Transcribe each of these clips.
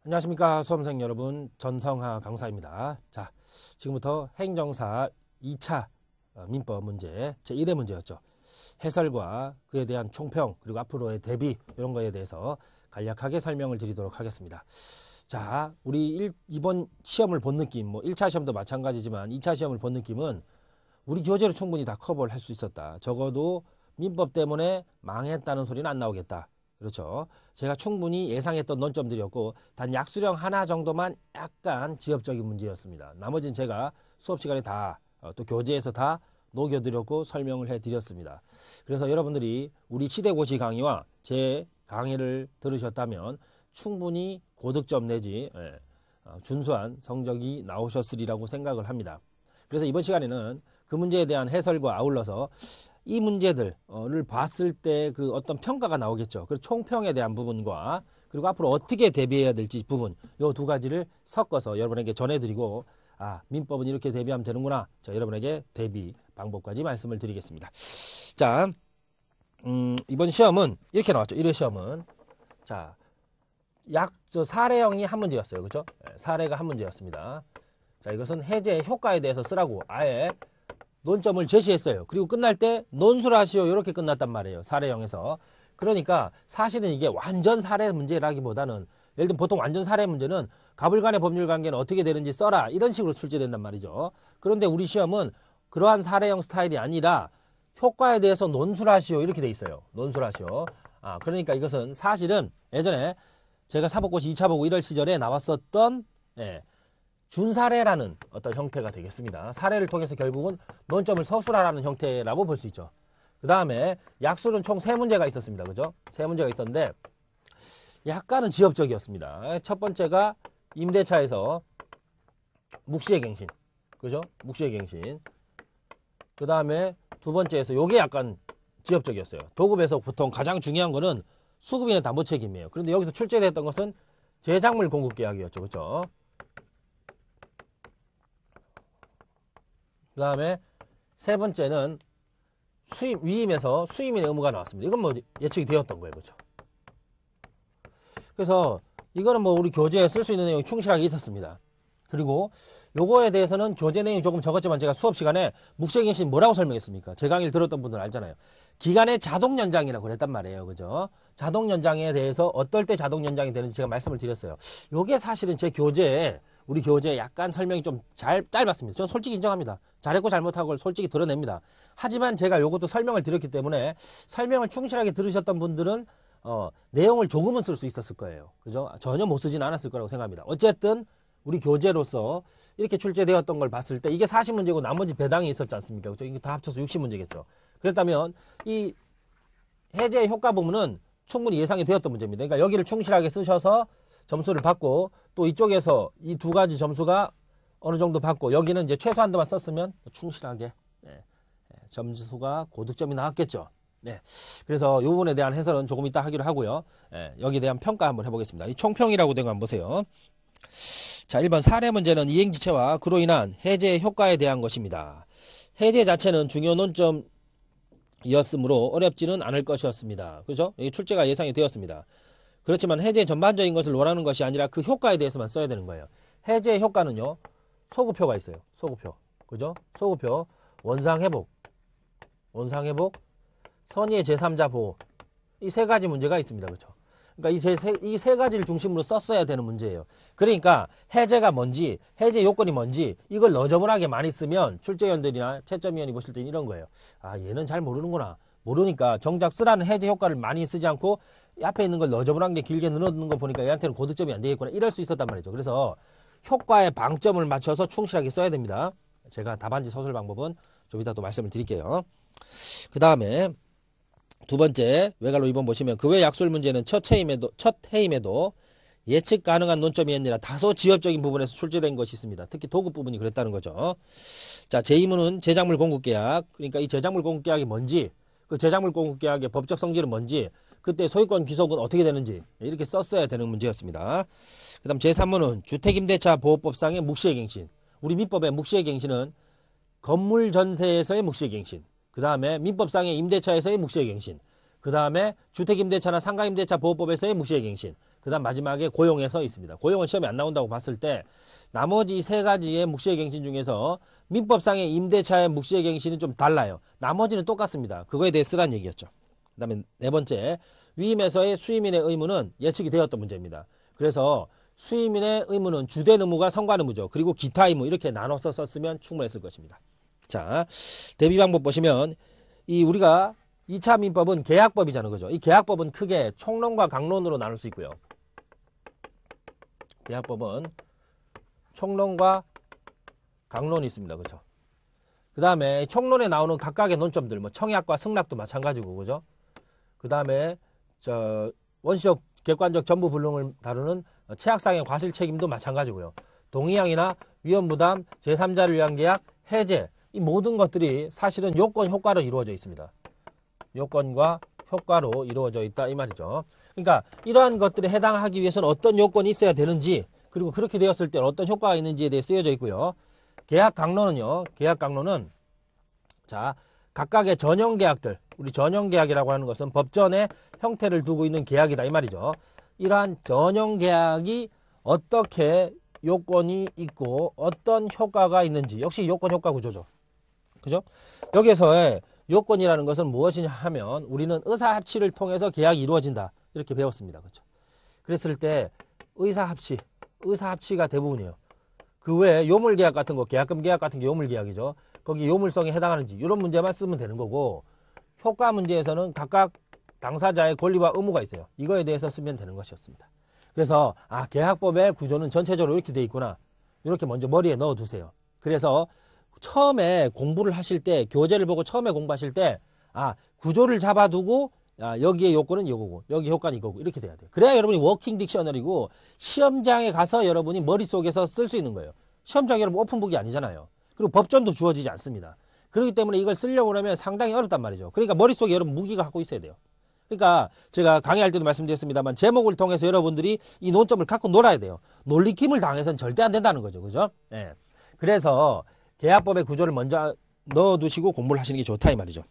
안녕하십니까 수험생 여러분, 전성하 강사입니다. 자, 지금부터 행정사 2차 민법 문제 제1회 문제였죠. 해설과 그에 대한 총평 그리고 앞으로의 대비 이런 거에 대해서 간략하게 설명을 드리도록 하겠습니다. 자, 우리 이번 시험을 본 느낌, 뭐 1차 시험도 마찬가지지만 2차 시험을 본 느낌은 우리 교재로 충분히 다 커버를 할 수 있었다. 적어도 민법 때문에 망했다는 소리는 안 나오겠다. 그렇죠. 제가 충분히 예상했던 논점들이었고 단 약수령 하나 정도만 약간 지엽적인 문제였습니다. 나머지는 제가 수업 시간에 다 또 교재에서 다 녹여드렸고 설명을 해드렸습니다. 그래서 여러분들이 우리 시대고시 강의와 제 강의를 들으셨다면 충분히 고득점 내지 준수한 성적이 나오셨으리라고 생각을 합니다. 그래서 이번 시간에는 그 문제에 대한 해설과 아울러서 이 문제들을 봤을 때 그 어떤 평가가 나오겠죠. 그 총평에 대한 부분과 그리고 앞으로 어떻게 대비해야 될지 부분, 요 두 가지를 섞어서 여러분에게 전해드리고, 민법은 이렇게 대비하면 되는구나. 자, 여러분에게 대비 방법까지 말씀을 드리겠습니다. 자, 이번 시험은 이렇게 나왔죠. 1회 시험은. 자, 사례형이 한 문제였어요. 그죠? 사례가 한 문제였습니다. 자, 이것은 해제 효과에 대해서 쓰라고 아예 논점을 제시했어요. 그리고 끝날 때 논술하시오 이렇게 끝났단 말이에요. 사례형에서. 그러니까 사실은 이게 완전 사례 문제라기보다는 예를 들면 보통 완전 사례 문제는 가불간의 법률 관계는 어떻게 되는지 써라 이런 식으로 출제된단 말이죠. 그런데 우리 시험은 그러한 사례형 스타일이 아니라 효과에 대해서 논술하시오 이렇게 돼 있어요. 논술하시오. 그러니까 이것은 사실은 예전에 제가 사법고시 2차 보고 1월 시절에 나왔었던 준사례라는 어떤 형태가 되겠습니다. 사례를 통해서 결국은 논점을 서술하라는 형태라고 볼 수 있죠. 그 다음에 약술은 총 3문제가 있었습니다. 그죠? 3문제가 있었는데 약간은 지엽적이었습니다. 첫 번째가 임대차에서 묵시의 갱신. 그죠? 묵시의 갱신. 그 다음에 두 번째에서 요게 약간 지엽적이었어요. 도급에서 보통 가장 중요한 거는 수급인의 담보 책임이에요. 그런데 여기서 출제됐던 것은 제작물 공급 계약이었죠. 그죠? 그 다음에 세 번째는 위임에서 수임인의 의무가 나왔습니다. 이건 뭐 예측이 되었던 거예요. 그렇죠? 그래서 이거는 뭐 우리 교재에 쓸 수 있는 내용이 충실하게 있었습니다. 그리고 요거에 대해서는 교재 내용이 조금 적었지만 제가 수업 시간에 묵시갱신 뭐라고 설명했습니까? 제 강의를 들었던 분들은 알잖아요. 기간의 자동 연장이라고 그랬단 말이에요. 그죠? 자동 연장에 대해서 어떨 때 자동 연장이 되는지 제가 말씀을 드렸어요. 요게 사실은 제 교재에 우리 교재에 약간 설명이 좀 짧았습니다. 저는 솔직히 인정합니다. 잘했고 잘못하고 솔직히 드러냅니다. 하지만 제가 요것도 설명을 드렸기 때문에 설명을 충실하게 들으셨던 분들은 내용을 조금은 쓸 수 있었을 거예요. 그죠? 전혀 못 쓰진 않았을 거라고 생각합니다. 어쨌든 우리 교재로서 이렇게 출제되었던 걸 봤을 때 이게 40문제고 나머지 배당이 있었지 않습니까? 그죠? 이게 다 합쳐서 60문제겠죠. 그렇다면 이 해제 효과 부분은 충분히 예상이 되었던 문제입니다. 그러니까 여기를 충실하게 쓰셔서 점수를 받고 또 이쪽에서 이 두 가지 점수가 어느 정도 받고 여기는 이제 최소한도만 썼으면 충실하게 점수가 고득점이 나왔겠죠. 네. 그래서 이 부분에 대한 해설은 조금 이따 하기로 하고요. 여기에 대한 평가 한번 해보겠습니다. 이 총평이라고 된 거 한번 보세요. 자, 1번 사례 문제는 이행지체와 그로 인한 해제 효과에 대한 것입니다. 해제 자체는 중요 논점이었으므로 어렵지는 않을 것이었습니다. 그죠? 이 출제가 예상이 되었습니다. 그렇지만 해제 전반적인 것을 원하는 것이 아니라 그 효과에 대해서만 써야 되는 거예요. 해제 효과는요. 소급표가 있어요. 소급표. 그죠? 소급표. 원상회복. 선의의 제3자 보호. 이 세 가지 문제가 있습니다. 그렇죠? 그러니까 이 세 가지를 중심으로 썼어야 되는 문제예요. 그러니까 해제가 뭔지, 해제 요건이 뭔지 이걸 너저분하게 많이 쓰면 출제위원들이나 채점위원이 보실 때는 이런 거예요. 얘는 잘 모르는구나. 모르니까 정작 쓰라는 해제 효과를 많이 쓰지 않고 앞에 있는 걸 너저분한 게 길게 늘어놓는 거 보니까 얘한테는 고득점이 안 되겠구나. 이럴 수 있었단 말이죠. 그래서 효과에 방점을 맞춰서 충실하게 써야 됩니다. 제가 답안지 서술 방법은 좀 이따 또 말씀을 드릴게요. 그 다음에 두 번째 외갈로 2번 보시면 그 외 약술 문제는 첫 해임에도 예측 가능한 논점이 아니라 다소 지엽적인 부분에서 출제된 것이 있습니다. 특히 도급 부분이 그랬다는 거죠. 자, 제2문은 제작물 공급계약. 그러니까 이 제작물 공급계약이 뭔지, 그 제작물 공급계약의 법적 성질은 뭔지, 그때 소유권 귀속은 어떻게 되는지 이렇게 썼어야 되는 문제였습니다. 그 다음 제3문은 주택임대차 보호법상의 묵시의 갱신. 우리 민법의 묵시의 갱신은 건물 전세에서의 묵시의 갱신. 그 다음에 민법상의 임대차에서의 묵시의 갱신. 그 다음에 주택임대차나 상가임대차 보호법에서의 묵시의 갱신. 그 다음 마지막에 고용에서 있습니다. 고용은 시험에 안 나온다고 봤을 때 나머지 세 가지의 묵시의갱신 중에서 민법상의 임대차의 묵시의갱신은 좀 달라요. 나머지는 똑같습니다. 그거에 대해 쓰란 얘기였죠. 그 다음에 네 번째, 위임에서의 수임인의 의무는 예측이 되었던 문제입니다. 그래서 수임인의 의무는 주된 의무가 선관 의무죠. 그리고 기타 의무 이렇게 나눠서 썼으면 충분했을 것입니다. 자, 대비 방법 보시면 이 우리가 2차 민법은 계약법이잖아요. 그죠? 이 계약법은 크게 총론과 강론으로 나눌 수 있고요. 계약법은 총론과 강론이 있습니다. 그죠? 그 다음에 총론에 나오는 각각의 논점들, 뭐 청약과 승낙도 마찬가지고, 그죠? 그 다음에 원시적 객관적 전부 불능을 다루는 최악상의 과실 책임도 마찬가지고요. 동의항이나 위험부담, 제3자를 위한 계약, 해제, 이 모든 것들이 사실은 요건 효과로 이루어져 있습니다. 요건과 효과로 이루어져 있다 이 말이죠. 그러니까 이러한 것들에 해당하기 위해서는 어떤 요건이 있어야 되는지, 그리고 그렇게 되었을 때 어떤 효과가 있는지에 대해 쓰여져 있고요. 계약 강론은요. 계약 강론은 자, 각각의 전형 계약들, 우리 전형 계약이라고 하는 것은 법전에 형태를 두고 있는 계약이다 이 말이죠. 이러한 전형 계약이 어떻게 요건이 있고 어떤 효과가 있는지, 역시 요건 효과 구조죠. 그죠? 여기에서의 요건이라는 것은 무엇이냐 하면 우리는 의사합치를 통해서 계약이 이루어진다 이렇게 배웠습니다. 그렇죠? 그랬을 때 의사합치가 대부분이에요. 그 외에 요물계약 같은 거, 계약금 계약 같은 게 요물계약이죠. 거기 요물성에 해당하는지 이런 문제만 쓰면 되는 거고, 효과 문제에서는 각각 당사자의 권리와 의무가 있어요. 이거에 대해서 쓰면 되는 것이었습니다. 그래서 계약법의 구조는 전체적으로 이렇게 돼 있구나, 이렇게 먼저 머리에 넣어 두세요. 그래서 처음에 공부를 하실 때, 교재를 보고 처음에 공부하실 때 구조를 잡아두고 여기에 요건은 이거고 여기 효과는 이거고 이렇게 돼야 돼요. 그래야 여러분이 워킹 딕셔너리고 시험장에 가서 여러분이 머릿속에서 쓸 수 있는 거예요. 시험장이 여러분 오픈북이 아니잖아요. 그리고 법전도 주어지지 않습니다. 그렇기 때문에 이걸 쓰려고 하면 상당히 어렵단 말이죠. 그러니까 머릿속에 여러분 무기가 갖고 있어야 돼요. 그러니까 제가 강의할 때도 말씀드렸습니다만 제목을 통해서 여러분들이 이 논점을 갖고 놀아야 돼요. 놀리킴을 당해서는 절대 안 된다는 거죠. 그죠? 예. 그래서 계약법의 구조를 먼저 넣어두시고 공부를 하시는 게 좋다 이 말이죠.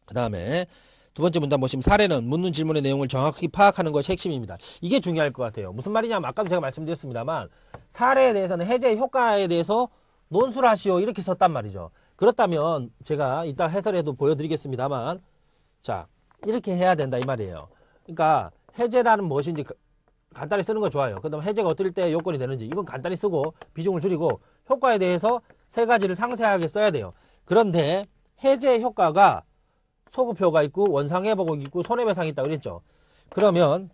그 다음에 두 번째 문단 보시면 사례는 묻는 질문의 내용을 정확히 파악하는 것이 핵심입니다. 이게 중요할 것 같아요. 무슨 말이냐면 아까도 제가 말씀드렸습니다만 사례에 대해서는 해제 효과에 대해서 논술을 하시오 이렇게 썼단 말이죠. 그렇다면 제가 이따 해설에도 보여드리겠습니다만 자, 이렇게 해야 된다 이 말이에요. 그러니까 해제라는 무엇인지 간단히 쓰는 거 좋아요. 그 다음에 해제가 어떨 때 요건이 되는지 이건 간단히 쓰고 비중을 줄이고 효과에 대해서 세 가지를 상세하게 써야 돼요. 그런데 해제 효과가 소급효가 있고 원상회복이 있고 손해배상이 있다고 그랬죠. 그러면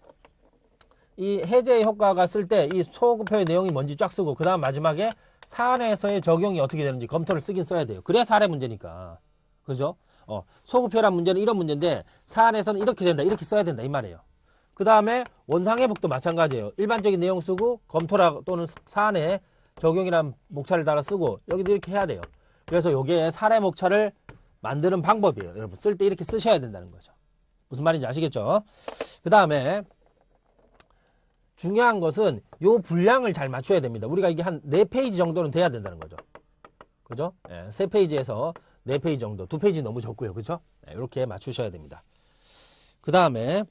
이 해제 효과가 쓸 때 이 소급효의 내용이 뭔지 쫙 쓰고 그 다음 마지막에 사안에서의 적용이 어떻게 되는지 검토를 쓰긴 써야 돼요. 그래야 사례 문제니까. 그죠? 소급효란 문제는 이런 문제인데 사안에서는 이렇게 된다 이렇게 써야 된다 이 말이에요. 그 다음에 원상회복도 마찬가지예요. 일반적인 내용 쓰고 검토라 또는 사안에 적용이란 목차를 달아 쓰고 여기도 이렇게 해야 돼요. 그래서 요게 사례 목차를 만드는 방법이에요. 여러분 쓸 때 이렇게 쓰셔야 된다는 거죠. 무슨 말인지 아시겠죠? 그 다음에 중요한 것은 요 분량을 잘 맞춰야 됩니다. 우리가 이게 한 4페이지 정도는 돼야 된다는 거죠. 그죠? 3페이지에서 4페이지 정도. 2페이지 너무 적고요. 그죠? 이렇게 맞추셔야 됩니다. 그 다음에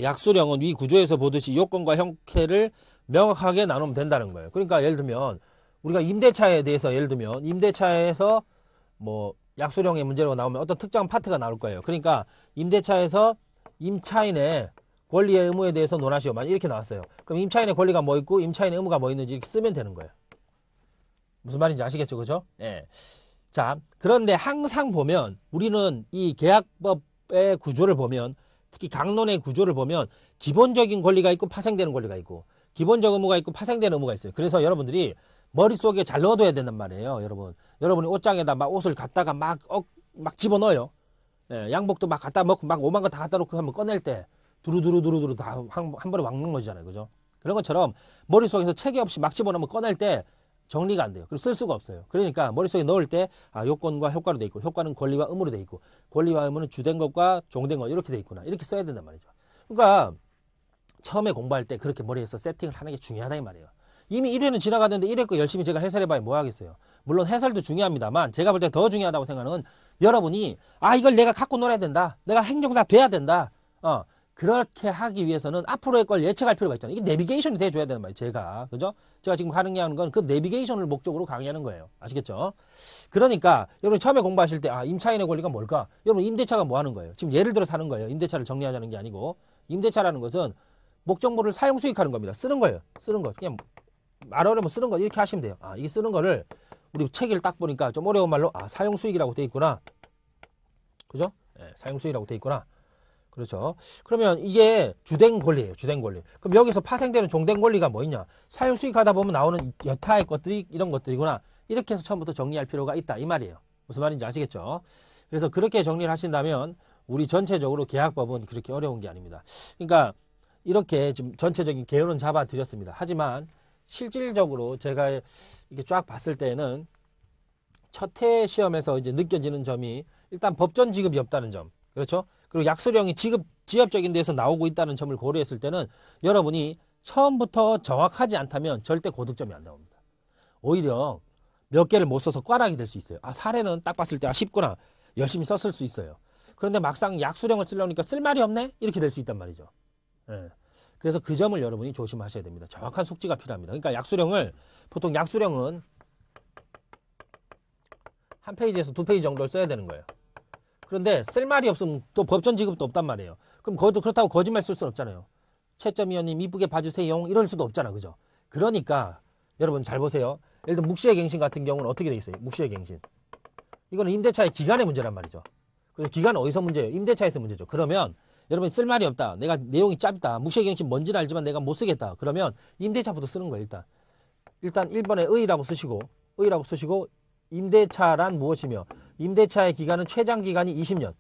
약수령은 위 구조에서 보듯이 요건과 형태를 명확하게 나누면 된다는 거예요. 그러니까 예를 들면 우리가 임대차에 대해서 예를 들면 임대차에서 뭐 약수령의 문제로 나오면 어떤 특정 파트가 나올 거예요. 그러니까 임대차에서 임차인의 권리의 의무에 대해서 논하시오. 만약 이렇게 나왔어요. 그럼 임차인의 권리가 뭐 있고 임차인의 의무가 뭐 있는지 이렇게 쓰면 되는 거예요. 무슨 말인지 아시겠죠? 그죠? 예. 자, 그런데 항상 보면 우리는 이 계약법의 구조를 보면 특히 강론의 구조를 보면 기본적인 권리가 있고 파생되는 권리가 있고 기본적 의무가 있고 파생되는 의무가 있어요. 그래서 여러분들이 머릿속에 잘 넣어둬야 된단 말이에요. 여러분이 옷장에다 막 옷을 갖다가 막 집어넣어요. 예, 양복도 막 갖다 넣고 막 오만 거 다 갖다 놓고 한번 꺼낼 때 두루두루 다 한 번에 막 넘어지잖아요. 그죠? 그런 것처럼 머릿속에서 체계 없이 막 집어넣으면 꺼낼 때 정리가 안 돼요. 그리고 쓸 수가 없어요. 그러니까 머릿속에 넣을 때 요건과 효과로 돼 있고 효과는 권리와 의무로 돼 있고 권리와 의무는 주된 것과 종된 것 이렇게 돼 있구나. 이렇게 써야 된단 말이죠. 그러니까 처음에 공부할 때 그렇게 머리에서 세팅을 하는 게 중요하다 이 말이에요. 이미 1회는 지나갔는데 1회 거 열심히 제가 해설해봐야 뭐 하겠어요. 물론 해설도 중요합니다만 제가 볼 때 더 중요하다고 생각하는 건 여러분이 이걸 내가 갖고 놀아야 된다. 내가 행정사 돼야 된다. 그렇게 하기 위해서는 앞으로의 걸 예측할 필요가 있잖아요. 이게 내비게이션이 돼줘야 되는 말이에요. 제가. 그죠? 제가 지금 강의하는 건 그 내비게이션을 목적으로 강의하는 거예요. 아시겠죠? 그러니까 여러분 처음에 공부하실 때 임차인의 권리가 뭘까? 여러분 임대차가 뭐 하는 거예요? 지금 예를 들어 사는 거예요. 임대차를 정리하자는 게 아니고 임대차라는 것은 목적물을 사용 수익하는 겁니다. 쓰는 거예요. 쓰는 거. 그냥 말하려면 쓰는 거 이렇게 하시면 돼요. 이게 쓰는 거를 우리 책을 딱 보니까 좀 어려운 말로 사용 수익이라고 돼 있구나. 그죠? 사용 수익이라고 돼 있구나. 그렇죠. 그러면 이게 주된 권리예요. 주된 권리. 그럼 여기서 파생되는 종된 권리가 뭐 있냐? 사용 수익하다 보면 나오는 여타의 것들이 이런 것들이구나. 이렇게 해서 처음부터 정리할 필요가 있다. 이 말이에요. 무슨 말인지 아시겠죠? 그래서 그렇게 정리를 하신다면 우리 전체적으로 계약법은 그렇게 어려운 게 아닙니다. 그러니까 이렇게 지금 전체적인 개요는 잡아 드렸습니다. 하지만 실질적으로 제가 이렇게 쫙 봤을 때는 첫 해 시험에서 이제 느껴지는 점이 일단 법전 지급이 없다는 점. 그렇죠? 그리고 약수령이 지엽적인 데서 나오고 있다는 점을 고려했을 때는 여러분이 처음부터 정확하지 않다면 절대 고득점이 안 나옵니다. 오히려 몇 개를 못 써서 꽈락이 될 수 있어요. 사례는 딱 봤을 때 쉽구나. 열심히 썼을 수 있어요. 그런데 막상 약수령을 쓰려니까 쓸 말이 없네? 이렇게 될 수 있단 말이죠. 그래서 그 점을 여러분이 조심하셔야 됩니다. 정확한 숙지가 필요합니다. 그러니까 약수령을 보통 약수령은 한 페이지에서 두 페이지 정도를 써야 되는 거예요. 그런데 쓸 말이 없으면 또 법전 지급도 없단 말이에요. 그럼 그렇다고 거짓말 쓸 수는 없잖아요. 채점위원님 이쁘게 봐주세요. 이럴 수도 없잖아. 그죠? 그러니까 여러분 잘 보세요. 예를 들어 묵시의 갱신 같은 경우는 어떻게 돼 있어요? 묵시의 갱신. 이거는 임대차의 기간의 문제란 말이죠. 그래서 기간은 어디서 문제예요? 임대차에서 문제죠. 그러면 여러분 쓸 말이 없다. 내가 내용이 짧다. 묵시의 갱신 뭔지는 알지만 내가 못 쓰겠다. 그러면 임대차부터 쓰는 거예요. 일단 1번에 의라고 쓰시고 임대차란 무엇이며 임대차의 기간은 최장 기간이 20년.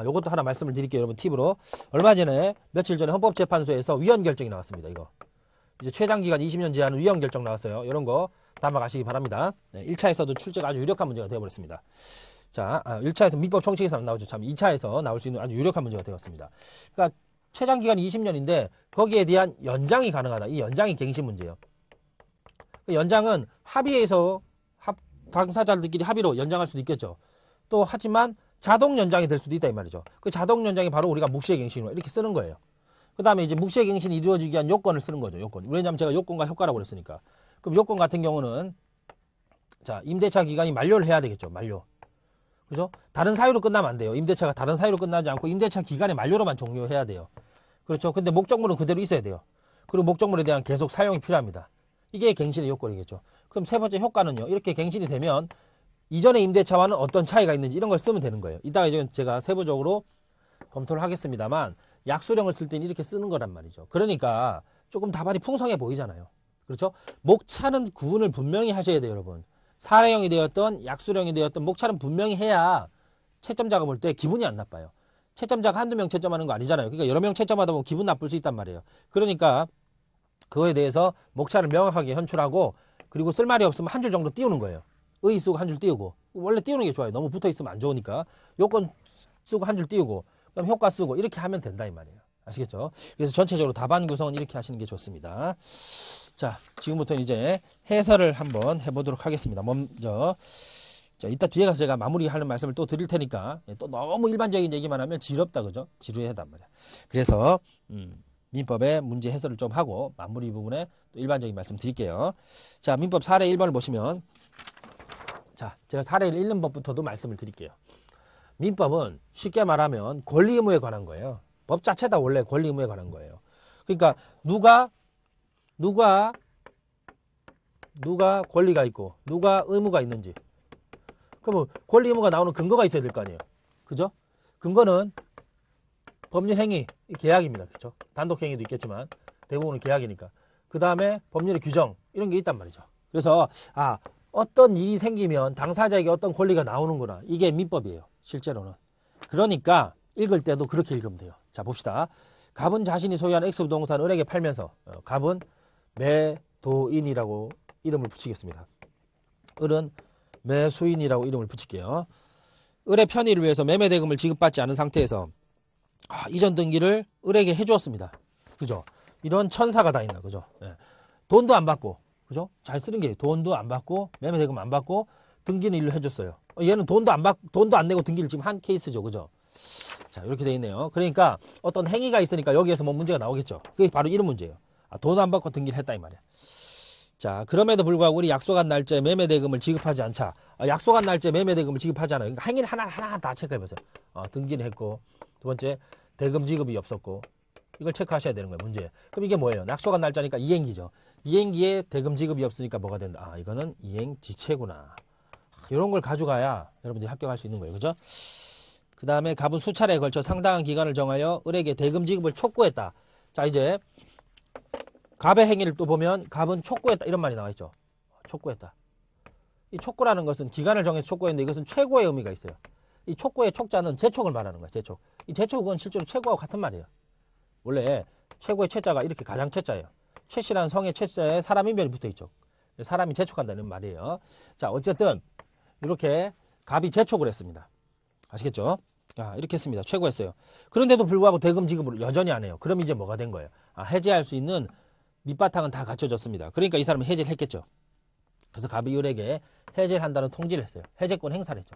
요것도 하나 말씀을 드릴게요. 여러분 팁으로. 얼마 전에 며칠 전에 헌법재판소에서 위헌 결정이 나왔습니다. 이거. 이제 최장 기간 20년 제한은 위헌 결정 나왔어요. 이런 거 담아가시기 바랍니다. 1차에서도 출제가 아주 유력한 문제가 되어버렸습니다. 자, 1차에서 민법 총칙에서 안 나오죠. 참 2차에서 나올 수 있는 아주 유력한 문제가 되었습니다. 그러니까 최장 기간이 20년인데 거기에 대한 연장이 가능하다. 이 연장이 갱신 문제예요. 연장은 합의해서 당사자들끼리 합의로 연장할 수도 있겠죠. 또 하지만 자동 연장이 될 수도 있다 이 말이죠. 그 자동 연장이 바로 우리가 묵시의 갱신으로 이렇게 쓰는 거예요. 그 다음에 이제 묵시의 갱신이 이루어지기 위한 요건을 쓰는 거죠. 요건. 왜냐하면 제가 요건과 효과라고 그랬으니까. 그럼 요건 같은 경우는 자 임대차 기간이 만료를 해야 되겠죠. 만료. 그죠? 다른 사유로 끝나면 안 돼요. 임대차가 다른 사유로 끝나지 않고 임대차 기간의 만료로만 종료해야 돼요. 그렇죠? 근데 목적물은 그대로 있어야 돼요. 그리고 목적물에 대한 계속 사용이 필요합니다. 이게 갱신의 요건이겠죠. 그럼 세 번째 효과는요. 이렇게 갱신이 되면 이전의 임대차와는 어떤 차이가 있는지 이런 걸 쓰면 되는 거예요. 이따가 이제 제가 세부적으로 검토를 하겠습니다만 약수령을 쓸 때는 이렇게 쓰는 거란 말이죠. 그러니까 조금 답안이 풍성해 보이잖아요. 그렇죠? 목차는 구분을 분명히 하셔야 돼요, 여러분. 사례형이 되었던 약수령이 되었던 목차는 분명히 해야 채점자가 볼 때 기분이 안 나빠요. 채점자가 한두 명 채점하는 거 아니잖아요. 그러니까 여러 명 채점하다 보면 기분 나쁠 수 있단 말이에요. 그러니까 그거에 대해서 목차를 명확하게 현출하고 그리고 쓸 말이 없으면 한 줄 정도 띄우는 거예요. 의 쓰고 한 줄 띄우고. 원래 띄우는 게 좋아요. 너무 붙어 있으면 안 좋으니까. 요건 쓰고 한 줄 띄우고 그럼 효과 쓰고 이렇게 하면 된다 이 말이에요. 아시겠죠? 그래서 전체적으로 답안 구성은 이렇게 하시는 게 좋습니다. 자, 지금부터는 이제 해설을 한번 해보도록 하겠습니다. 먼저 자, 이따 뒤에 가서 제가 마무리하는 말씀을 또 드릴 테니까 또 너무 일반적인 얘기만 하면 지럽다 그죠? 지루하단 말이야. 그래서 민법의 문제 해설을 좀 하고 마무리 부분에 또 일반적인 말씀 드릴게요. 자, 민법 사례 1번을 보시면 자, 제가 사례를 읽는 법부터도 말씀을 드릴게요. 민법은 쉽게 말하면 권리 의무에 관한 거예요. 법 자체다 원래 권리 의무에 관한 거예요. 그러니까 누가 권리가 있고 누가 의무가 있는지 그러면 권리 의무가 나오는 근거가 있어야 될 거 아니에요. 그죠? 근거는 법률 행위, 계약입니다. 그렇죠? 단독 행위도 있겠지만 대부분은 계약이니까. 그 다음에 법률의 규정 이런 게 있단 말이죠. 그래서 어떤 일이 생기면 당사자에게 어떤 권리가 나오는구나. 이게 민법이에요. 실제로는. 그러니까 읽을 때도 그렇게 읽으면 돼요. 자, 봅시다. 갑은 자신이 소유한 X부동산을 을에게 팔면서 갑은 매도인이라고 이름을 붙이겠습니다. 을은 매수인이라고 이름을 붙일게요. 을의 편의를 위해서 매매대금을 지급받지 않은 상태에서 이전 등기를 을에게 해주었습니다. 그죠? 이런 천사가 다 있나, 그죠? 예. 돈도 안 받고, 그죠? 잘 쓰는 게 돈도 안 받고, 매매대금 안 받고, 등기는 일로 해줬어요. 얘는 돈도 안 내고 등기를 지금 한 케이스죠, 그죠? 자, 이렇게 돼 있네요. 그러니까 어떤 행위가 있으니까 여기에서 뭐 문제가 나오겠죠. 그게 바로 이런 문제예요. 돈 안 받고 등기를 했다 이 말이야. 자, 그럼에도 불구하고 우리 약속한 날짜에 매매대금을 지급하지 않자. 약속한 날짜에 매매대금을 지급하지 않아요. 그러니까 행위를 하나하나 다 체크해보세요. 등기는 했고, 두 번째, 대금 지급이 없었고, 이걸 체크하셔야 되는 거예요, 문제. 그럼 이게 뭐예요? 약속한 날짜니까 이행기죠. 이행기에 대금 지급이 없으니까 뭐가 된다? 이거는 이행지체구나. 이런 걸 가져가야 여러분들이 합격할 수 있는 거예요. 그죠? 그 다음에 갑은 수차례에 걸쳐 상당한 기간을 정하여 을에게 대금 지급을 촉구했다. 자, 이제 갑의 행위를 또 보면 갑은 촉구했다 이런 말이 나와 있죠. 촉구했다. 이 촉구라는 것은 기간을 정해서 촉구했는데 이것은 최고의 의미가 있어요. 이 촉구의 촉자는 재촉을 말하는 거야. 재촉. 이 재촉은 실제로 최고하고 같은 말이에요. 원래 최고의 최자가 이렇게 가장 최자예요. 최씨라는 성의 최자에 사람 인별이 붙어 있죠. 사람이 재촉한다는 말이에요. 자, 어쨌든 이렇게 갑이 재촉을 했습니다. 아시겠죠? 이렇게 했습니다. 최고했어요. 그런데도 불구하고 대금 지급을 여전히 안 해요. 그럼 이제 뭐가 된 거예요? 해지할 수 있는 밑바탕은 다 갖춰졌습니다. 그러니까 이 사람은 해지를 했겠죠. 그래서 갑이 을에게 해지를 한다는 통지를 했어요. 해제권 행사를 했죠.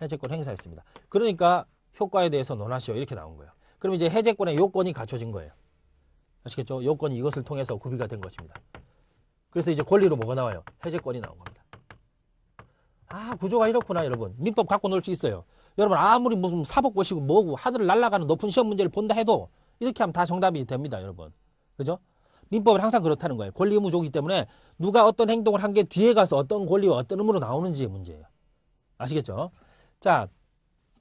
해제권 행사했습니다. 그러니까 효과에 대해서 논하시오 이렇게 나온 거예요. 그럼 이제 해제권의 요건이 갖춰진 거예요. 아시겠죠? 요건이 이것을 통해서 구비가 된 것입니다. 그래서 이제 권리로 뭐가 나와요? 해제권이 나온 겁니다. 구조가 이렇구나 여러분. 민법 갖고 놀 수 있어요. 여러분 아무리 무슨 사법 고시고 뭐고 하늘을 날아가는 높은 시험 문제를 본다 해도 이렇게 하면 다 정답이 됩니다 여러분. 그죠? 민법은 항상 그렇다는 거예요. 권리 의무조이기 때문에 누가 어떤 행동을 한 게 뒤에 가서 어떤 권리와 어떤 의무로 나오는지의 문제예요. 아시겠죠? 자,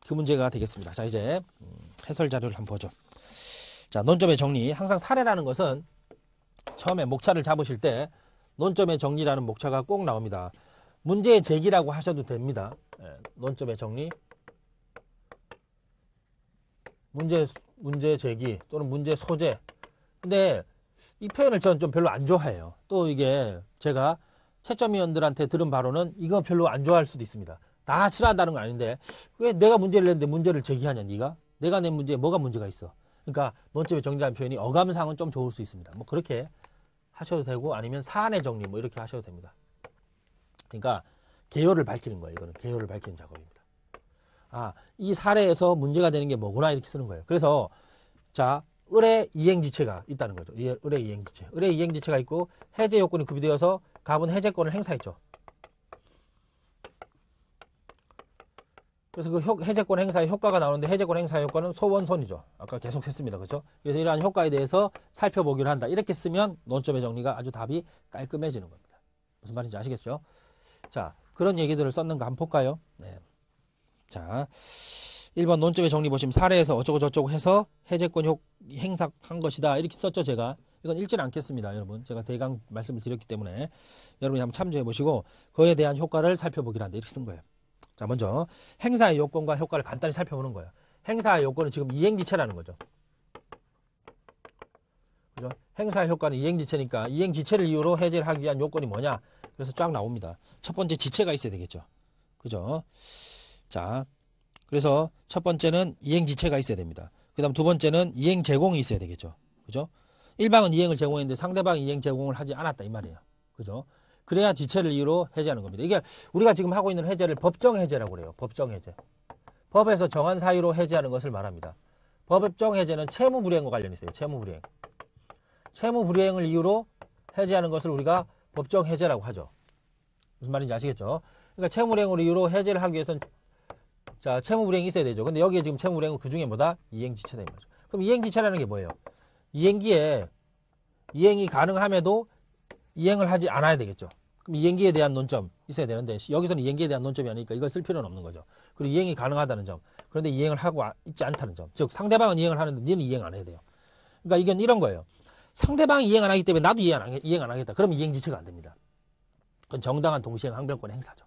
그 문제가 되겠습니다. 자, 이제 해설 자료를 한번 보죠. 자, 논점의 정리. 항상 사례라는 것은 처음에 목차를 잡으실 때 논점의 정리라는 목차가 꼭 나옵니다. 문제의 제기라고 하셔도 됩니다. 논점의 정리. 문제 제기 또는 문제 소재. 근데 이 표현을 저는 좀 별로 안 좋아해요. 또 이게 제가 채점위원들한테 들은 바로는 이거 별로 안 좋아할 수도 있습니다. 다 싫어한다는 건 아닌데 왜 내가 문제를 냈는데 문제를 제기하냐 네가? 내가 낸 문제에 뭐가 문제가 있어? 그러니까 논점의 정리라는 표현이 어감상은 좀 좋을 수 있습니다. 뭐 그렇게 하셔도 되고 아니면 사안의 정리 뭐 이렇게 하셔도 됩니다. 그러니까 개요를 밝히는 거예요. 이거는 개요를 밝히는 작업입니다. 이 사례에서 문제가 되는 게 뭐구나 이렇게 쓰는 거예요. 그래서 자, 을의 이행지체가 있다는 거죠. 을의 이행지체. 을의 이행지체가 있고 해제 요건이 구비되어서 갑은 해제권을 행사했죠. 그래서 그 해제권 행사의 효과가 나오는데 해제권 행사의 효과는 소원손이죠. 아까 계속 했습니다. 그렇죠? 그래서 이러한 효과에 대해서 살펴보기를 한다. 이렇게 쓰면 논점의 정리가 아주 답이 깔끔해지는 겁니다. 무슨 말인지 아시겠죠? 자, 그런 얘기들을 썼는가 한번 볼까요? 네. 자, 1번 논점의 정리 보시면 사례에서 어쩌고저쩌고 해서 해제권 행사한 것이다. 이렇게 썼죠, 제가. 이건 읽지는 않겠습니다, 여러분. 제가 대강 말씀을 드렸기 때문에 여러분이 한번 참조해 보시고 그에 대한 효과를 살펴보기를 한다. 이렇게 쓴 거예요. 자, 먼저 행사의 요건과 효과를 간단히 살펴보는 거예요. 행사의 요건은 지금 이행지체라는 거죠. 그죠? 행사의 효과는 이행지체니까 이행지체를 이유로 해제를 하기 위한 요건이 뭐냐? 그래서 쫙 나옵니다. 첫 번째 지체가 있어야 되겠죠. 그죠? 자, 그래서 첫 번째는 이행지체가 있어야 됩니다. 그 다음 두 번째는 이행 제공이 있어야 되겠죠. 그죠? 일방은 이행을 제공했는데 상대방이 이행 제공을 하지 않았다 이 말이에요. 그죠? 그래야 지체를 이유로 해제하는 겁니다. 이게 우리가 지금 하고 있는 해제를 법정 해제라고 그래요. 법정 해제. 법에서 정한 사유로 해제하는 것을 말합니다. 법정 해제는 채무 불이행과 관련이 있어요. 채무 불이행. 채무 불이행을 이유로 해제하는 것을 우리가 법정 해제라고 하죠. 무슨 말인지 아시겠죠? 그러니까 채무 불이행을 이유로 해제를 하기 위해서는 자, 채무 불이행이 있어야 되죠. 근데 여기에 지금 채무 불이행은 그 중에 뭐다? 이행지체다 이 말이죠. 그럼 이행지체라는 게 뭐예요? 이행기에 이행이 가능함에도 이행을 하지 않아야 되겠죠. 그럼 이행기에 대한 논점 있어야 되는데 여기서는 이행기에 대한 논점이 아니니까 이걸 쓸 필요는 없는 거죠. 그리고 이행이 가능하다는 점. 그런데 이행을 하고 있지 않다는 점. 즉 상대방은 이행을 하는데 니는 이행 안 해야 돼요. 그러니까 이건 이런 거예요. 상대방이 이행 안 하기 때문에 나도 이행 안 하겠다. 그럼 이행지체가 안 됩니다. 그건 정당한 동시행 항변권의 행사죠.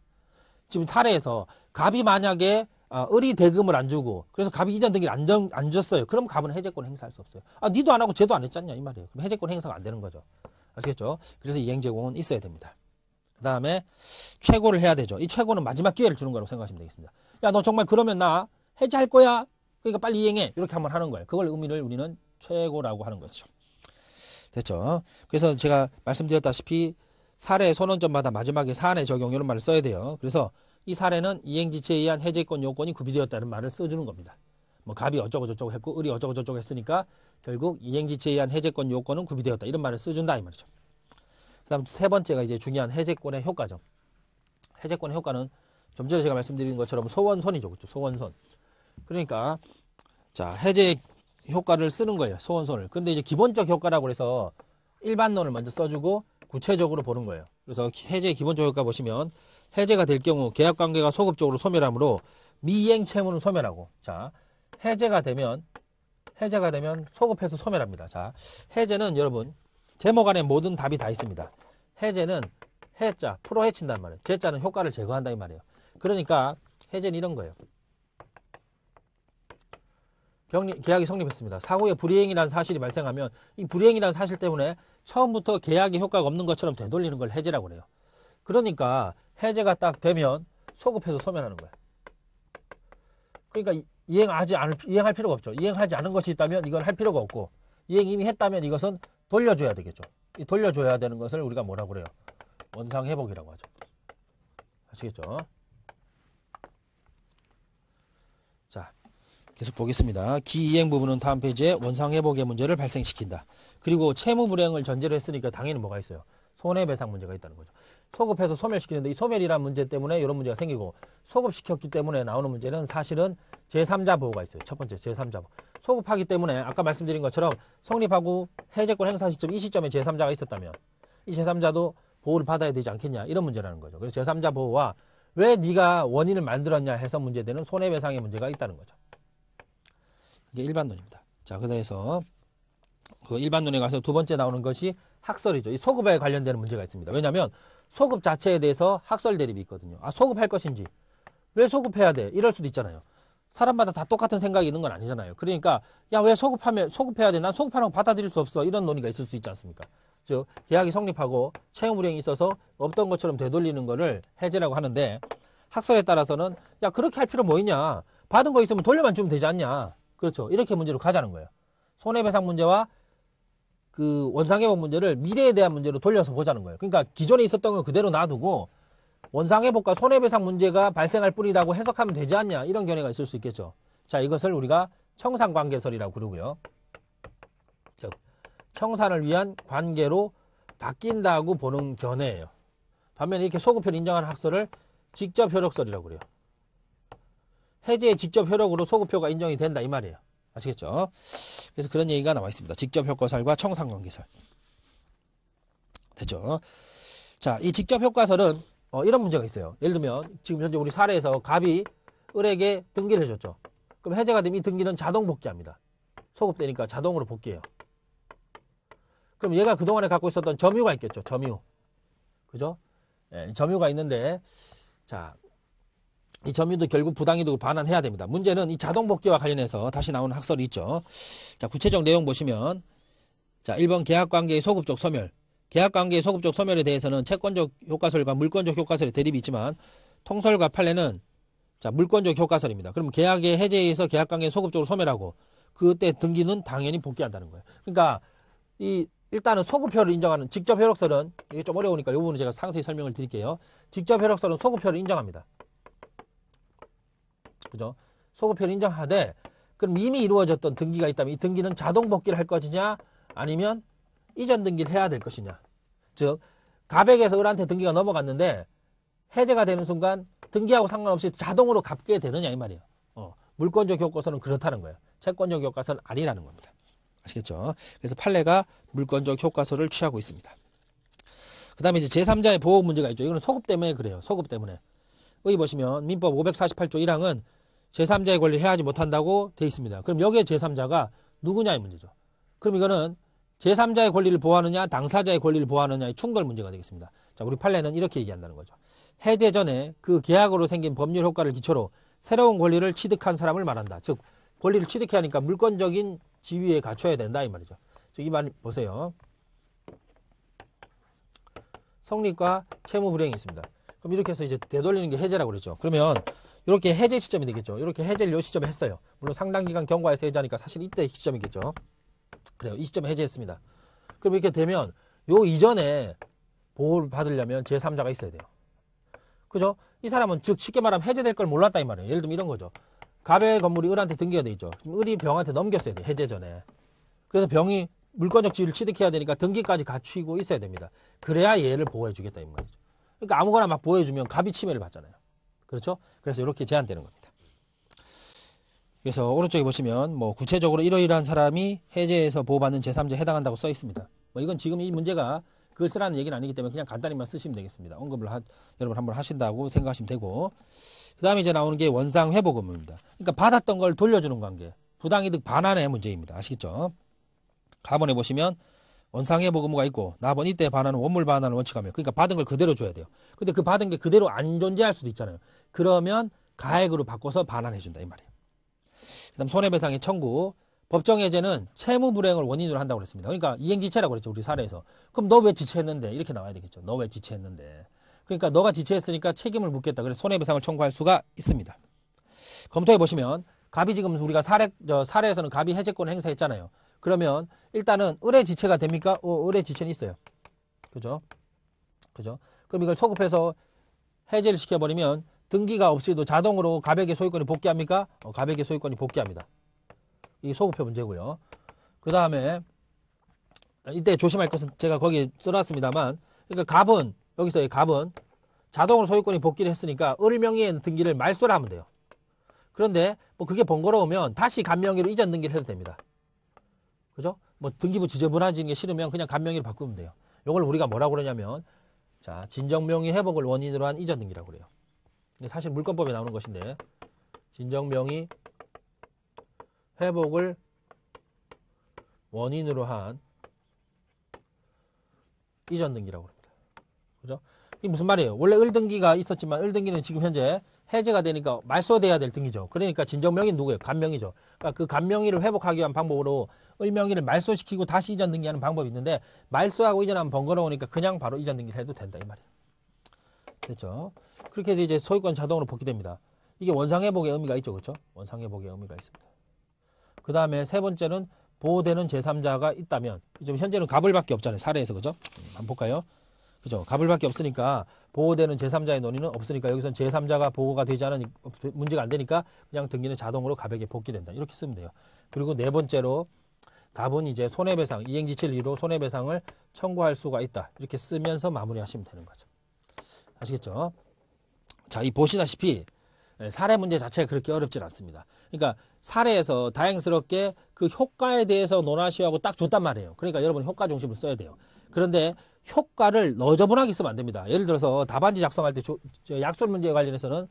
지금 사례에서 갑이 만약에 을이 대금을 안 주고 그래서 갑이 이전 등기를 안 줬어요. 그럼 갑은 해제권 행사할 수 없어요. 니도 안 하고 쟤도 안 했잖냐 이 말이에요. 그럼 해제권 행사가 안 되는 거죠. 아시겠죠? 그래서 이행 제공은 있어야 됩니다. 그 다음에 최고를 해야 되죠. 이 최고는 마지막 기회를 주는 거라고 생각하시면 되겠습니다. 야, 너 정말 그러면 나 해제할 거야? 그러니까 빨리 이행해. 이렇게 한번 하는 거예요. 그걸 의미를 우리는 최고라고 하는 거죠. 됐죠? 그래서 제가 말씀드렸다시피 사례 선언점마다 마지막에 사안의 적용 이런 말을 써야 돼요. 그래서 이 사례는 이행지체에 의한 해제권 요건이 구비되었다는 말을 써주는 겁니다. 뭐 갑이 어쩌고 저쩌고 했고 을이 어쩌고 저쩌고 했으니까 결국 이행지체에 의한 해제권 요건은 구비되었다. 이런 말을 써준다 이 말이죠. 그다음 세 번째가 이제 중요한 해제권의 효과죠. 해제권의 효과는 좀 전에 제가 말씀드린 것처럼 소원손이죠. 그렇죠? 소원손. 그러니까 자, 해제 효과를 쓰는 거예요. 소원손을. 근데 이제 기본적 효과라고 해서 일반론을 먼저 써주고 구체적으로 보는 거예요. 그래서 해제의 기본적 효과 보시면 해제가 될 경우 계약관계가 소급적으로 소멸하므로 미이행 채무는 소멸하고, 자, 해제가 되면 소급해서 소멸합니다. 자, 해제는 여러분 제목 안에 모든 답이 다 있습니다. 해제는 해자 풀어 헤친단 말이에요. 제자는 효과를 제거한다 이 말이에요. 그러니까 해제는 이런 거예요. 계약이 성립했습니다. 사후에 불이행이라는 사실이 발생하면 이 불이행이라는 사실 때문에 처음부터 계약의 효과가 없는 것처럼 되돌리는 걸 해제라고 그래요. 그러니까 해제가 딱 되면 소급해서 소멸하는 거예요. 그러니까 이행할 필요가 없죠. 이행하지 않은 것이 있다면 이건 할 필요가 없고, 이행 이미 했다면 이것은 돌려줘야 되겠죠. 이 돌려줘야 되는 것을 우리가 뭐라고 그래요? 원상회복이라고 하죠. 아시겠죠? 자, 계속 보겠습니다. 기이행 부분은 다음 페이지에 원상회복의 문제를 발생시킨다. 그리고 채무불이행을 전제로 했으니까 당연히 뭐가 있어요? 손해배상 문제가 있다는 거죠. 소급해서 소멸시키는데 이 소멸이라는 문제 때문에 이런 문제가 생기고, 소급시켰기 때문에 나오는 문제는 사실은 제3자 보호가 있어요. 첫 번째 제3자 보호. 소급하기 때문에 아까 말씀드린 것처럼 성립하고 해제권 행사 시점 이 시점에 제3자가 있었다면 이 제3자도 보호를 받아야 되지 않겠냐, 이런 문제라는 거죠. 그래서 제3자 보호와 왜 네가 원인을 만들었냐 해서 문제되는 손해배상의 문제가 있다는 거죠. 이게 일반론입니다. 자, 그래서 그 일반론에 가서 두 번째 나오는 것이 학설이죠. 이 소급에 관련되는 문제가 있습니다. 왜냐하면 소급 자체에 대해서 학설 대립이 있거든요. 아, 소급할 것인지, 왜 소급해야 돼? 이럴 수도 있잖아요. 사람마다 다 똑같은 생각이 있는 건 아니잖아요. 그러니까 야, 왜 소급해야 돼? 난 소급하는 거 받아들일 수 없어. 이런 논의가 있을 수 있지 않습니까? 즉 계약이 성립하고 채무불이행이 있어서 없던 것처럼 되돌리는 거를 해제라고 하는데, 학설에 따라서는 야, 그렇게 할 필요 뭐 있냐? 받은 거 있으면 돌려만 주면 되지 않냐? 그렇죠. 이렇게 문제로 가자는 거예요. 손해배상 문제와 그 원상회복 문제를 미래에 대한 문제로 돌려서 보자는 거예요. 그러니까 기존에 있었던 걸 그대로 놔두고 원상회복과 손해배상 문제가 발생할 뿐이라고 해석하면 되지 않냐, 이런 견해가 있을 수 있겠죠. 자, 이것을 우리가 청산관계설이라고 부르고요. 즉 청산을 위한 관계로 바뀐다고 보는 견해예요. 반면에 이렇게 소급효를 인정하는 학설을 직접 효력설이라고 그래요. 해제의 직접 효력으로 소급효가 인정이 된다 이 말이에요. 아시겠죠? 그래서 그런 얘기가 나와 있습니다. 직접 효과설과 청산관계설. 됐죠? 자, 이 직접 효과설은 이런 문제가 있어요. 예를 들면 지금 현재 우리 사례에서 갑이 을에게 등기를 해줬죠. 그럼 해제가 되면 이 등기는 자동 복귀합니다. 소급되니까 자동으로 복귀해요. 그럼 얘가 그동안에 갖고 있었던 점유가 있겠죠. 점유. 그죠? 예, 점유가 있는데, 자, 이 점유도 결국 부당이득을 반환해야 됩니다. 문제는 이 자동 복귀와 관련해서 다시 나오는 학설이 있죠. 자, 구체적 내용 보시면, 자, 1번 계약관계의 소급적 소멸. 계약관계의 소급적 소멸에 대해서는 채권적 효과설과 물권적 효과설의 대립이 있지만, 통설과 판례는 자, 물권적 효과설입니다. 그럼 계약의 해제에 의해서 계약관계는 소급적으로 소멸하고 그때 등기는 당연히 복귀한다는 거예요. 그러니까 일단은 소급효를 인정하는 직접 효력설은, 이게 좀 어려우니까 이 부분은 제가 상세히 설명을 드릴게요. 직접 효력설은 소급효를 인정합니다. 그죠? 소급효를 인정하되, 그럼 이미 이루어졌던 등기가 있다면 이 등기는 자동 복귀를 할 것이냐, 아니면 이전 등기를 해야 될 것이냐. 즉 갑에게서 을한테 등기가 넘어갔는데 해제가 되는 순간 등기하고 상관없이 자동으로 갚게 되느냐 이 말이에요. 물권적 효과서는 그렇다는 거예요. 채권적 효과서는 아니라는 겁니다. 아시겠죠? 그래서 판례가 물권적 효과서를 취하고 있습니다. 그 다음에 이제 제3자의 보호 문제가 있죠. 이거는 소급 때문에 그래요. 소급 때문에. 여기 보시면 민법 548조 1항은 제3자의 권리를 해하지 못한다고 돼 있습니다. 그럼 여기에 제3자가 누구냐의 문제죠. 그럼 이거는 제3자의 권리를 보호하느냐, 당사자의 권리를 보호하느냐의 충돌 문제가 되겠습니다. 자, 우리 판례는 이렇게 얘기한다는 거죠. 해제 전에 그 계약으로 생긴 법률 효과를 기초로 새로운 권리를 취득한 사람을 말한다. 즉 권리를 취득해야 하니까 물권적인 지위에 갖춰야 된다 이 말이죠. 즉 이 말 보세요. 성립과 채무 불이행이 있습니다. 그럼 이렇게 해서 이제 되돌리는 게 해제라고 그랬죠. 그러면 이렇게 해제 시점이 되겠죠. 이렇게 해제를 이 시점에 했어요. 물론 상당 기간 경과해서 해제하니까 사실 이때 시점이겠죠. 그래요. 이 시점에 해제했습니다. 그럼 이렇게 되면 요 이전에 보호를 받으려면 제3자가 있어야 돼요. 그죠? 이 사람은 즉 쉽게 말하면 해제될 걸 몰랐다 이 말이에요. 예를 들면 이런 거죠. 갑의 건물이 을한테 등기가 돼 있죠. 지금 을이 병한테 넘겼어야 돼, 해제 전에. 그래서 병이 물권적 지위를 취득해야 되니까 등기까지 갖추고 있어야 됩니다. 그래야 얘를 보호해 주겠다 이 말이죠. 그러니까 아무거나 막 보호해 주면 갑이 침해를 받잖아요. 그렇죠? 그래서 이렇게 제한되는 겁니다. 그래서 오른쪽에 보시면 뭐 구체적으로 이러이러한 사람이 해제에서 보호받는 제3자에 해당한다고 써 있습니다. 뭐 이건 지금 이 문제가 그걸 쓰라는 얘기는 아니기 때문에 그냥 간단히만 쓰시면 되겠습니다. 언급을 여러분 한번 하신다고 생각하시면 되고, 그 다음에 이제 나오는 게 원상회복 의무입니다. 그러니까 받았던 걸 돌려주는 관계, 부당이득 반환의 문제입니다. 아시겠죠? 가번에 보시면 원상회복 의무가 있고 납은 이때 반환은 원물 반환을 원칙하며, 그러니까 받은 걸 그대로 줘야 돼요. 근데 그 받은 게 그대로 안 존재할 수도 있잖아요. 그러면 가액으로 바꿔서 반환해준다 이 말이에요. 그 다음 손해배상의 청구. 법정해제는 채무불이행을 원인으로 한다고 그랬습니다. 그러니까 이행지체라고 그랬죠, 우리 사례에서. 그럼 너 왜 지체했는데? 이렇게 나와야 되겠죠. 너 왜 지체했는데? 그러니까 너가 지체했으니까 책임을 묻겠다. 그래서 손해배상을 청구할 수가 있습니다. 검토해 보시면 갑이 지금 우리가 사례에서는 갑이 해제권을 행사했잖아요. 그러면 일단은 을의 지체가 됩니까? 을의 지체는 있어요. 그죠? 그럼 이걸 소급해서 해제를 시켜버리면 등기가 없이도 자동으로 갑에게 소유권이 복귀합니까? 갑에게 소유권이 복귀합니다. 이 소급표 문제고요. 그 다음에 이때 조심할 것은 제가 거기에 써놨습니다만, 그러니까 갑은 여기서의 갑은 자동으로 소유권이 복귀를 했으니까 을 명의의 등기를 말소를 하면 돼요. 그런데 뭐 그게 번거로우면 다시 갑 명의로 이전 등기를 해도 됩니다. 그죠? 뭐 등기부 지저분해지는 게 싫으면 그냥 갑 명의로 바꾸면 돼요. 이걸 우리가 뭐라고 그러냐면, 자, 진정명의 회복을 원인으로 한 이전 등기라고 그래요. 근데 사실 물권법에 나오는 것인데, 진정명의 회복을 원인으로 한 이전 등기라고 합니다. 그죠? 이게 무슨 말이에요? 원래 을 등기가 있었지만 을 등기는 지금 현재 해제가 되니까 말소돼야 될 등기죠. 그러니까 진정명의는 누구예요? 갑명의죠. 그러니까 그 갑명의를 회복하기 위한 방법으로 을 명의를 말소시키고 다시 이전 등기하는 방법이 있는데, 말소하고 이전하면 번거로우니까 그냥 바로 이전 등기를 해도 된다 이 말이에요. 됐죠? 그렇게 해서 이제 소유권 자동으로 복귀됩니다. 이게 원상회복의 의미가 있죠. 그렇죠? 원상회복의 의미가 있습니다. 그 다음에 세 번째는 보호되는 제3자가 있다면, 지금 현재는 갑을밖에 없잖아요. 사례에서. 그죠? 한번 볼까요? 그죠? 갑을밖에 없으니까 보호되는 제3자의 논의는 없으니까 여기서는 제3자가 보호가 되지 않은 문제가 안 되니까 그냥 등기는 자동으로 갑에게 복귀된다. 이렇게 쓰면 돼요. 그리고 네 번째로 갑은 이제 손해배상, 이행지체를 이유로 손해배상을 청구할 수가 있다. 이렇게 쓰면서 마무리하시면 되는 거죠. 아시겠죠? 자, 이 보시다시피 사례 문제 자체가 그렇게 어렵진 않습니다. 그러니까 사례에서 다행스럽게 그 효과에 대해서 논하시오 하고 딱 줬단 말이에요. 그러니까 여러분 효과 중심으로 써야 돼요. 그런데 효과를 너저분하게 쓰면 안 됩니다. 예를 들어서 답안지 작성할 때 약술 문제에 관련해서는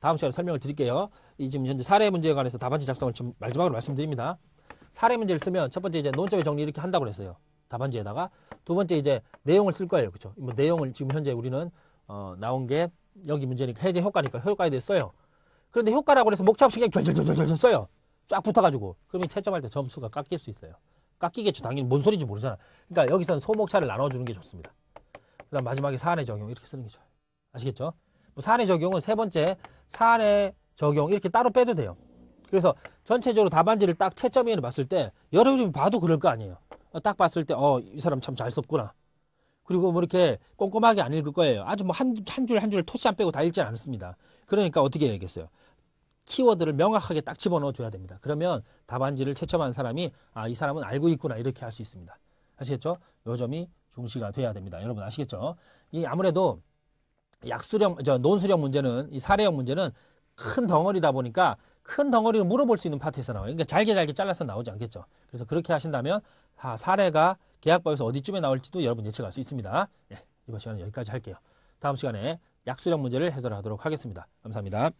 다음 시간에 설명을 드릴게요. 이 지금 현재 사례 문제에 관해서 답안지 작성을 좀 마지막으로 말씀드립니다. 사례 문제를 쓰면 첫 번째 이제 논점의 정리 이렇게 한다고 그랬어요. 답안지에다가. 두 번째 이제 내용을 쓸 거예요. 그렇죠? 뭐 내용을 지금 현재 우리는 나온 게 여기 문제니까 해제 효과니까 효과에 대해 써요. 그런데 효과라고 해서 목차 없이 그냥 절절절절 써요. 쫙 붙어가지고. 그러면 채점할 때 점수가 깎일 수 있어요. 깎이겠죠. 당연히 뭔 소리인지 모르잖아. 그러니까 여기서는 소목차를 나눠주는 게 좋습니다. 그 다음 마지막에 사안의 적용 이렇게 쓰는 게 좋아요. 아시겠죠? 뭐 사안의 적용은 세 번째 사안의 적용 이렇게 따로 빼도 돼요. 그래서 전체적으로 답안지를 딱 채점위원회 봤을 때 여러분이 봐도 그럴 거 아니에요. 딱 봤을 때 이 사람 참 잘 썼구나. 그리고 뭐 이렇게 꼼꼼하게 안 읽을 거예요. 아주 뭐 한 줄 토시 안 빼고 다 읽지 않습니다. 그러니까 어떻게 해야겠어요? 키워드를 명확하게 딱 집어넣어 줘야 됩니다. 그러면 답안지를 채점한 사람이 이 사람은 알고 있구나 이렇게 할 수 있습니다. 아시겠죠? 요 점이 중시가 돼야 됩니다. 여러분 아시겠죠? 이 아무래도 논술형 문제는 이 사례형 문제는 큰 덩어리다 보니까 큰 덩어리를 물어볼 수 있는 파트에서 나와요. 그러니까 잘게 잘라서 나오지 않겠죠. 그래서 그렇게 하신다면 사례가 계약법에서 어디쯤에 나올지도 여러분 예측할 수 있습니다. 이번 시간은 여기까지 할게요. 다음 시간에 약수령 문제를 해설하도록 하겠습니다. 감사합니다.